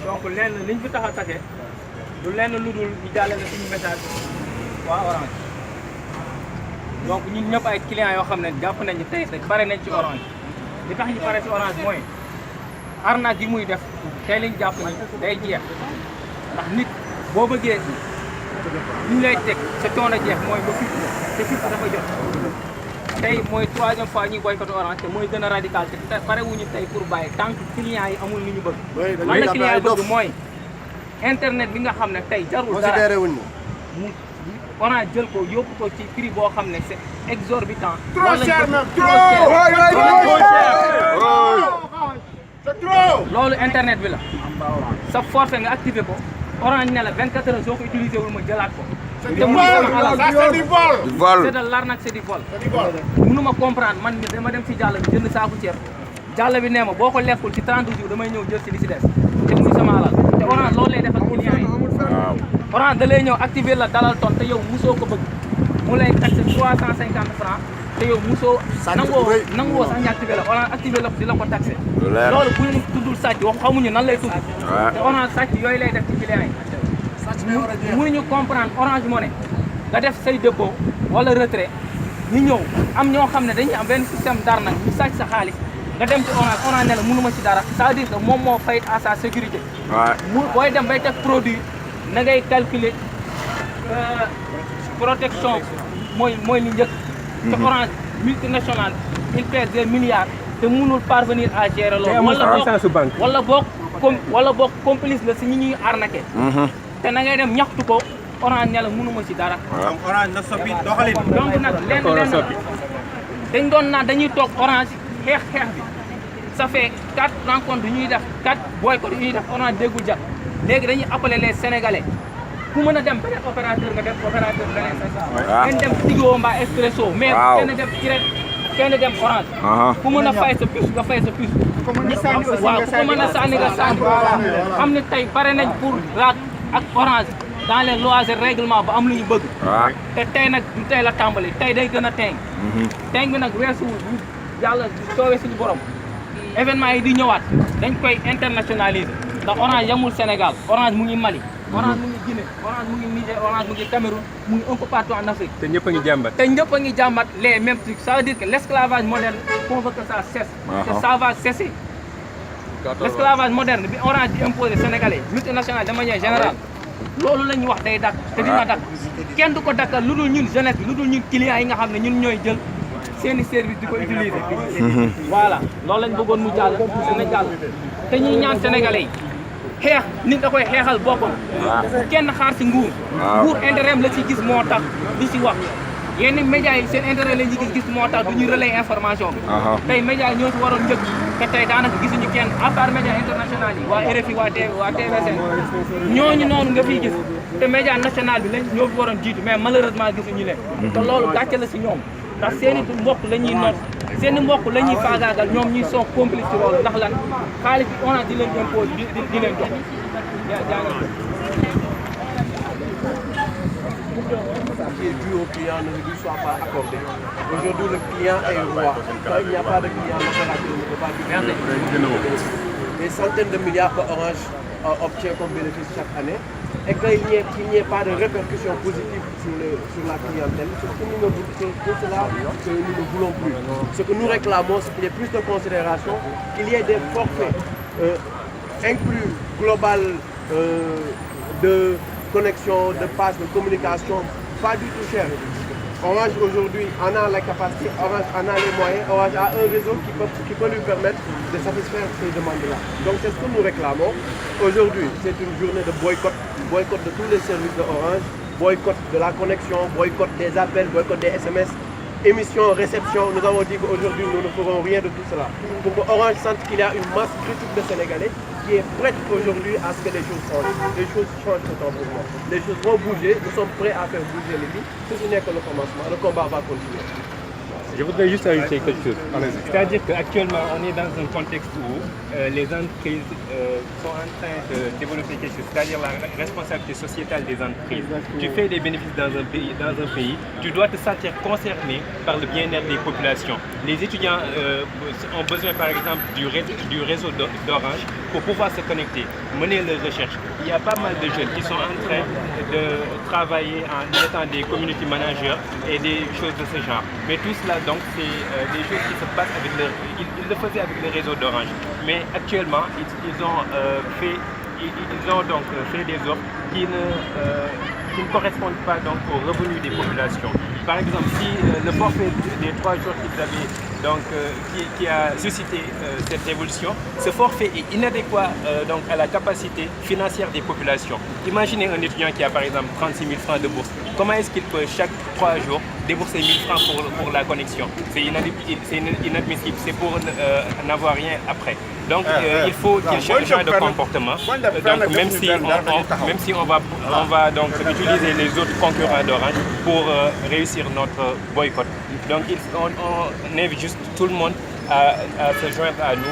donc lenn liñ fi tax a tase du lenn lu dul ñu jàllale suñu message waa Orange donc ñun ñëpp ay clients yoo xam ne jàpp nañu tey pare nañ ci Orange li tax ñu pare ci Orange mooy arnaque yi muy def tey lañ jàpp ni day jeex ndax nit boo bëggee ñu lay teg sa coono jeex mooy ba fipp te fipp dafa jot tey mooy troisième fois ñuy boycotté Orange te mooy gën a radical te pare wuñu tey pour bàyyi tant que clients yi amul li ñu bëgg man la client yi bëgg mooy internet bi nga xam ne tey jarul dara mu Orange jël ko yóbbu ko ci prix boo xam ne c'est exorbitant. trop cher nag trop. loolu internet bi la sa forfait nga activé ko Orange ne la 24 heures soo ko utilisé wul ma jëlaat ko. te muy sama alal c'est du vol. c'est de l'arnaque, c'est du vol. mënuma comprendre man mi dama dem ci jàll bi jënd saaku ceeb jàll bi nee ma boo ko lekkul ci 30 jours damay ñëw jël ci li ci des te muy sama alal te Orange loolu lay def ak client yi. Orange da lay ñëw activé la dalal ton te yow musoo ko bëgg mu lay taxé 350 francs te yow musoo nangoo sax ñu activé la Orange activé la di la ko taxé. loolu bu ñu tuddul sàcc wax xamuñu nan lay tudd. te Orange sàcc yooyu lay def ci client yi. mënuñu comprendre Orange Money nga def say dépôt wala retrait ñu ñëw am ñoo xam ne dañuy am benn système d'arnaque ñu sàcc sa xaalis nga dem ci Orange ne la mënuma ci dara ça veut dire que moom moo fay à sa sécurité. mu booy dem bay teg produit na ngay calculer protection mooy li njëkk. te Orange multinational il pèse des milliards te mënul parvenir à gérer loolu. wala boog complice la si ñi ñuy arnaqué. te na ngay dem ñaxtu ko Orange ne la mënuma ci dara. Orange na soppi doxalin. donc nag lenn dañ doon naan dañuy toog Orange xeex bi ça fait 4 rencontres yu ñuy def 4 boycott yu ñuy def Orange déggul jàpp léegi dañuy appeler les Sénégalais ku mën a dem beneen opérateur nga def opérateur beneen sa kenn dem Tigo mbaa Expresso mais kenn dem direct kenn dem Orange ku mën a fay sa puce nga fay sa puce waaw ku ko mën a sànni nga sànni xam ne tey pare nañ pour raak ak Orange dans les lois et règlements ba am lu ñu bëgg te tey nag tey la tàmbali tey day gën a teeng teeng bi nag weesuwul bu yàlla soowee suñu borom événement yi di ñëwaat dañ koy internationaliser ndax Orange yamul Sénégal Orange mu ngi Mali Orange mu ngi Guinée Orange mu ngi Niger Orange mu ngi Cameroun mu ngi un peu partout en Afrique te ñëpp a ngi jàmbat les mêmes trucs ça veut dire que l'esclavage moderne faut que ça cesse te ça va cesser l'esclavage moderne bi Orange di imposer Sénégalais multinational de manière générale loolu la ñuy wax day dakk te dina dakk kenn du ko dakkal lu dul ñun jeunesse bi lu dul ñun clients yi nga xam ne ñun ñooy jël seeni service di ko utiliser voilà loolu lañ bëggoon mu jàll dina jàll te ñuy ñaan sénégalais yi xeex nit da koy xeexal boppam bu kenn xaar si nguur intérêt la ci gis moo tax di si wax yenn médias yi seen intérêt lañ ci gis moo tax du ñu relayer information bi tey médias yi ñoo si waroon njëkk te tey daanaka gisuñu kenn à part médias international yi waa RFI waa TVSN ñooñu noonu nga fiy gis te média national bi lañ ñoo fi waroon jiitu mais malheureusement gisuñu leen te loolu gàcce la si ñoom ndax seen i mbokk la ñuy noot seen i mbokk la ñuy faagaagal ñoom ñuy sont complice ci loolu ndax lan xaalis bi on a di leen impose di leen jox qui est dû au client ne lui soit pas accordé. Aujourd'hui, le client est roi. Quand il n'y a pas de client, l'opérateur ne peut pas vivre. Des centaines de milliards que Orange obtient comme bénéfice chaque année et qu'il n'y ait pas de répercussions positives sur la clientèle. C'est cela que nous ne voulons plus. Ce que nous réclamons, c'est qu'il y ait plus de considération, qu'il y ait des forfaits inclus global de connexion, de passe, de communication, pas du tout cher. Orange aujourd'hui en a la capacité, Orange en a les moyens, Orange a un réseau qui peut lui permettre de satisfaire ces demandes-là. Donc c'est ce que nous réclamons. Aujourd'hui, c'est une journée de boycott de tous les services de Orange, boycott de la connexion, boycott des appels, boycott des SMS, émission, réception. Nous avons dit qu'aujourd'hui nous ne ferons rien de tout cela. Pour que Orange sente qu'il y a une masse critique de Sénégalais qui est prête aujourd'hui à ce que les choses changent. Les choses changent totalement. Les choses vont bouger, nous sommes prêts à faire bouger les vies. Ce n'est que le commencement, le combat va continuer. Je voudrais juste ajouter quelque chose. C'est-à-dire qu'actuellement, on est dans un contexte où les entreprises sont en train de développer quelque chose, c'est-à-dire la responsabilité sociétale des entreprises. Tu fais des bénéfices dans un pays, tu dois te sentir concerné par le bien-être des populations. Les étudiants ont besoin, par exemple, du réseau d'Orange pour pouvoir se connecter, mener leurs recherches. Il y a pas mal de jeunes qui sont en train de travailler en étant des community managers et des choses de ce genre. Mais tout cela, donc, c'est des choses qui se passent avec ils le faisaient avec le réseau d'Orange. Mais actuellement, ils ont donc fait des offres qui ne correspondent pas donc aux revenus des populations. Par exemple, si le forfait des 3 jours qu'ils avaient, donc, qui a suscité cette révolution, ce forfait est inadéquat donc, à la capacité financière des populations. Imaginez un étudiant qui a par exemple 36 000 francs de bourse. Comment est-ce qu'il peut chaque 3 jours débourser 1 000 francs pour la connexion? C'est inadmissible, c'est pour n'avoir rien après. Donc il faut qu'il change de comportement. Donc, même si on va donc utiliser les autres concurrents d'Orange pour réussir notre boycott. Donc on invite juste tout le monde à se joindre à nous